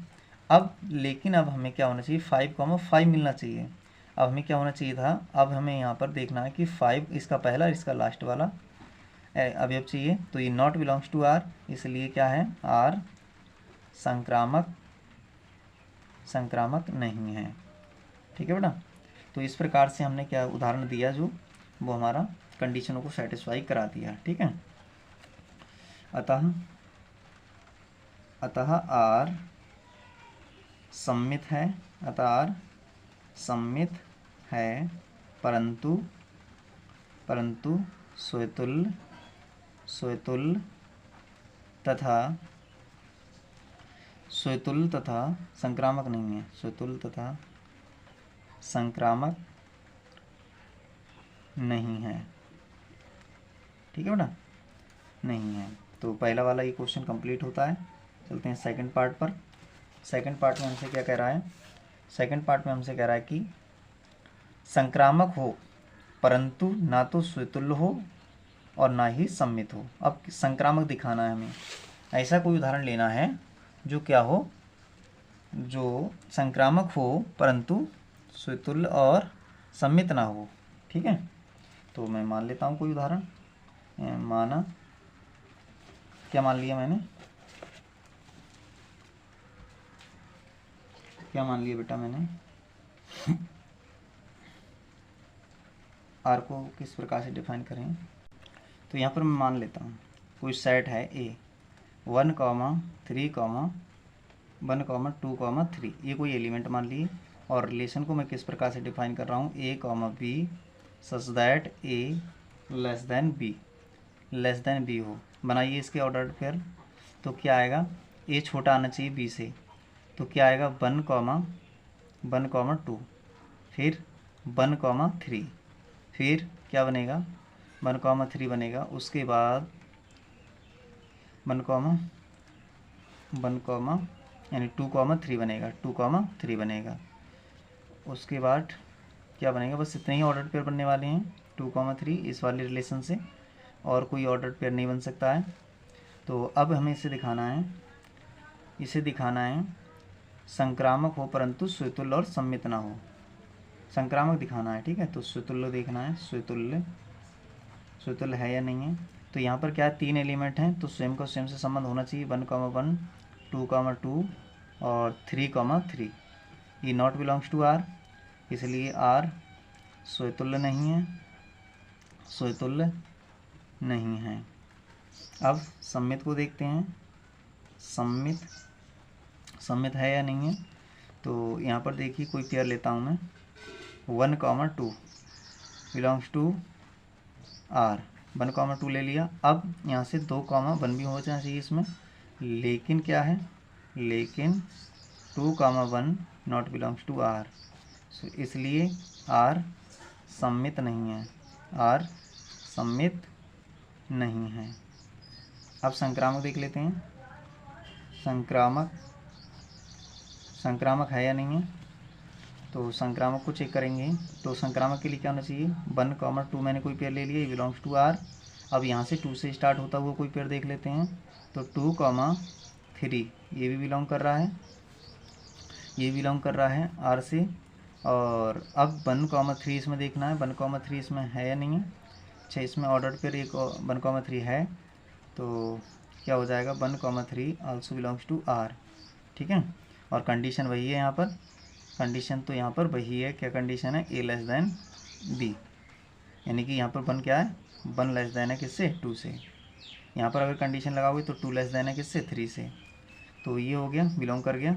अब लेकिन अब हमें क्या होना चाहिए? 5,5 मिलना चाहिए। अब हमें क्या होना चाहिए था? अब हमें यहाँ पर देखना है कि 5 इसका पहला, इसका लास्ट वाला अवयव चाहिए। तो ये नॉट बिलोंग्स टू आर, इसलिए क्या है? आर संक्रामक नहीं है, ठीक है बेटा। तो इस प्रकार से हमने क्या उदाहरण दिया जो वो हमारा कंडीशनों को सेटिस्फाई करा दिया, ठीक है। अतः आर सम्मित है, अतः आर सम्मित है, परंतु स्वतुल्य तथा संक्रामक नहीं है, स्वतुल्य तथा संक्रामक नहीं है, ठीक है बेटा, नहीं है। तो पहला वाला ये क्वेश्चन कंप्लीट होता है। चलते हैं सेकंड पार्ट पर। सेकंड पार्ट में हमसे क्या कह रहा है? सेकंड पार्ट में हमसे कह रहा है कि संक्रामक हो परंतु ना तो स्वतुल्य हो और ना ही सम्मित हो। अब संक्रामक दिखाना है हमें, ऐसा कोई उदाहरण लेना है जो क्या हो? जो संक्रामक हो परंतु स्वतुल्य और सम्मित ना हो, ठीक है। तो मैं मान लेता हूँ कोई उदाहरण। माना, क्या मान लिया मैंने? क्या मान लिया बेटा मैंने? आर को किस प्रकार से डिफाइन करें? तो यहाँ पर मैं मान लेता हूँ कोई सेट है ए 1, 3, 1, 2, 3, ये कोई एलिमेंट मान लिए। और रिलेशन को मैं किस प्रकार से डिफाइन कर रहा हूँ? A b such that a less than b हो। बनाइए इसके ऑर्डर पेयर। तो क्या आएगा? ए छोटा आना चाहिए बी से, तो क्या आएगा? 1, 2, फिर 1, 3, फिर क्या बनेगा? 1, 3 बनेगा। उसके बाद 1, यानी 2, 3 बनेगा, 2, 3 बनेगा। उसके बाद क्या बनेगा? बस इतने ही ऑर्डर पेयर बनने वाले हैं, 2, 3 इस वाले रिलेशन से, और कोई ऑर्डर पेयर नहीं बन सकता है। तो अब हमें इसे दिखाना है संक्रामक हो परंतु स्वतुल्य और सम्मित ना हो। संक्रामक दिखाना है, ठीक है। तो स्वतुल्य देखना है, स्वतुल्य है या नहीं है। तो यहाँ पर क्या 3 एलिमेंट हैं, तो सेम का सेम से संबंध होना चाहिए। 1, 1, 2, 2 और 3, 3। ये नॉट बिलोंग्स टू आर, इसलिए आर स्वतुल्य नहीं है। अब सम्मित को देखते हैं, सम्मित है या नहीं है। तो यहाँ पर देखिए कोई पेयर लेता हूँ मैं, 1, 2 बिलोंग्स टू आर, 1, 2 ले लिया। अब यहाँ से 2, 1 भी हो जाना चाहिए इसमें, लेकिन क्या है? लेकिन 2, 1 नॉट बिलोंग्स टू आर, इसलिए आर सम्मित नहीं है। अब संक्रामक देख लेते हैं, संक्रामक है या नहीं है। तो संक्रामक को चेक करेंगे। तो संक्रामक के लिए क्या होना चाहिए? 1, 2 मैंने कोई पेयर ले लिया, ये बिलोंग्स टू आर। अब यहाँ से 2 से स्टार्ट होता हुआ कोई पेयर देख लेते हैं। तो 2, 3 ये भी बिलोंग कर रहा है, आर से। और अब 1, 3 इसमें देखना है, 1, 3 इसमें है या नहीं है। अच्छा, इसमें ऑर्डर पेयर एक 1, 3 है, तो क्या हो जाएगा? 1, 3 आल्सो बिलोंग्स टू आर, ठीक है। और कंडीशन वही है यहाँ पर, कंडीशन तो यहाँ पर वही है। क्या कंडीशन है? ए लेस देन बी, यानी कि यहाँ पर 1 क्या है? 1 लेस देन है किससे? 2 से। यहाँ पर अगर कंडीशन लगाओगे तो 2 लेस देन है किससे? 3 से। तो ये हो गया, बिलोंग कर गया,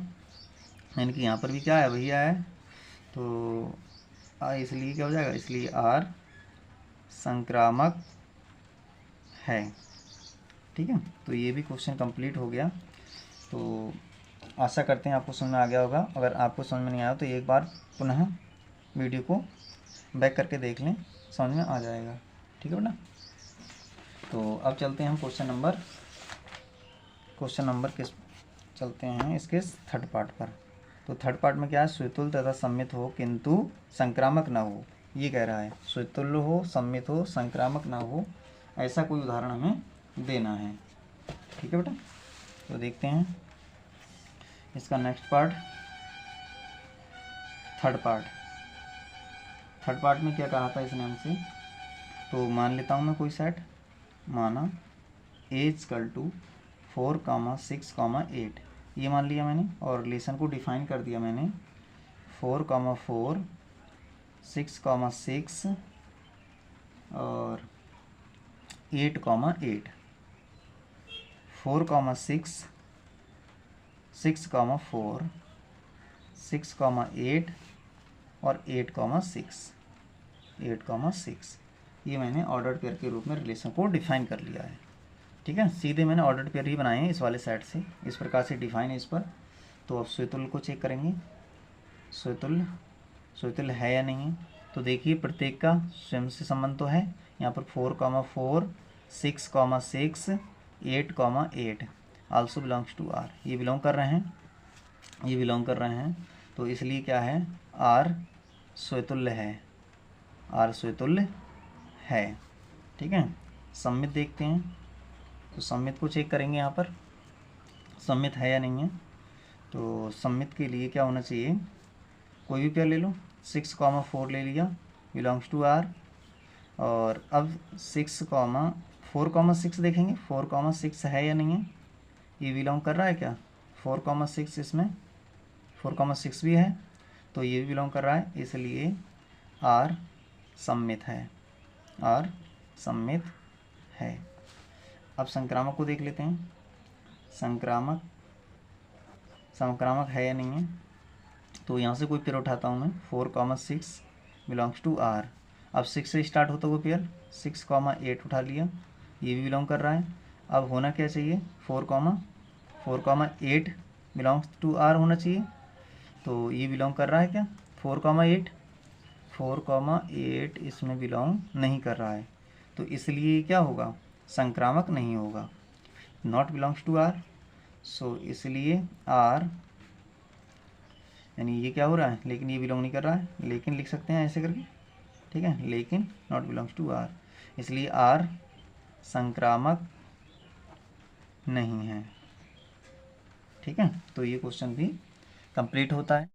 यानी कि यहाँ पर भी क्या है? वही आया है। तो इसलिए क्या हो जाएगा? इसलिए आर संक्रामक है, ठीक है। तो ये भी क्वेश्चन कंप्लीट हो गया। तो आशा करते हैं आपको समझ में आ गया होगा। अगर आपको समझ में नहीं आया तो एक बार पुनः वीडियो को बैक करके देख लें, समझ में आ जाएगा, ठीक है बेटा। तो अब चलते हैं हम क्वेश्चन नंबर किस चलते हैं इसके थर्ड पार्ट पर। तो थर्ड पार्ट में क्या है, स्वेतुल्य तथा सम्मित हो किंतु संक्रामक ना हो, ये कह रहा है। स्वेतुल्य हो, सम्मित हो, संक्रामक ना हो, ऐसा कोई उदाहरण हमें देना है। ठीक है बेटा, तो देखते हैं इसका नेक्स्ट पार्ट, थर्ड पार्ट में क्या कहा था इसने हमसे। तो मान लेता हूँ मैं कोई सेट, माना A=4, 6, 8, ये मान लिया मैंने और रिलेशन को डिफाइन कर दिया मैंने 4, 4, 6, 6 और 8, 8, 4, 6, 6, 4, 6, 8 और 8, 6, ये मैंने ऑर्डर्ड पेयर के रूप में रिलेशन को डिफाइन कर लिया है। ठीक है, सीधे मैंने ऑर्डर्ड पेयर ही बनाए हैं इस वाले सेट से, इस प्रकार से डिफाइन है इस पर। तो अब स्वेतुल्य को चेक करेंगे, स्वेतुल्य है या नहीं है। तो देखिए प्रत्येक का स्वयं से संबंध तो है, यहाँ पर 4, 4, 6, 6, 8, 8 आल्सो बिलोंग्स टू आर, ये बिलोंग कर रहे हैं, तो इसलिए क्या है, आर स्वेतुल्य है। ठीक है, सम्मित देखते हैं, तो सम्मित को चेक करेंगे, यहाँ पर सम्मित है या नहीं है। तो सम्मित के लिए क्या होना चाहिए, कोई भी पेयर ले लो, 6, 4 ले लिया, बिलोंग्स टू आर। और अब 6, 4, 6 देखेंगे, 4, 6 है या नहीं है, ये बिलोंग कर रहा है क्या, 4, 6 इसमें 4, 6 भी है, तो ये भी बिलोंग कर रहा है, इसलिए आर सम्मित है। अब संक्रामक को देख लेते हैं, संक्रामक है या नहीं है। तो यहाँ से कोई पेयर उठाता हूँ मैं, 4, 6 बिलोंग्स टू आर। अब 6 से स्टार्ट होता हुआ पेयर 6, 8 उठा लिया, ये भी बिलोंग कर रहा है। अब होना क्या चाहिए, 4, 8 बिलोंग्स टू आर होना चाहिए, तो ये बिलोंग कर रहा है क्या, 4, 8 इसमें बिलोंग नहीं कर रहा है, तो इसलिए क्या होगा, संक्रामक नहीं होगा, नॉट बिलोंग्स टू आर। सो इसलिए आर, यानी ये क्या हो रहा है, लेकिन ये बिलोंग नहीं कर रहा है, लेकिन लिख सकते हैं ऐसे करके। ठीक है, लेकिन नॉट बिलोंग्स टू आर, इसलिए आर संक्रामक नहीं है। ठीक है, तो ये क्वेश्चन भी कंप्लीट होता है।